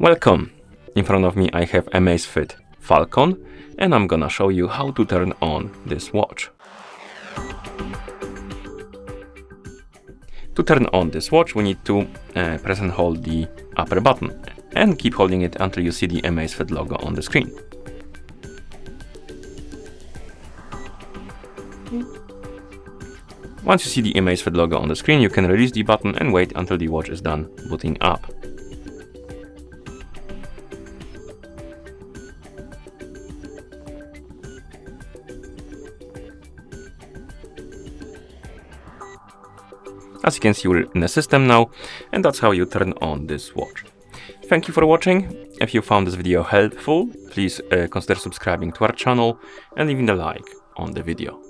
Welcome! In front of me I have Amazfit Falcon and I'm gonna show you how to turn on this watch. To turn on this watch we need to press and hold the upper button and keep holding it until you see the Amazfit logo on the screen. Once you see the Amazfit logo on the screen, you can release the button and wait until the watch is done booting up. As you can see, we're in the system now, and that's how you turn on this watch. Thank you for watching. If you found this video helpful, please consider subscribing to our channel and leaving a like on the video.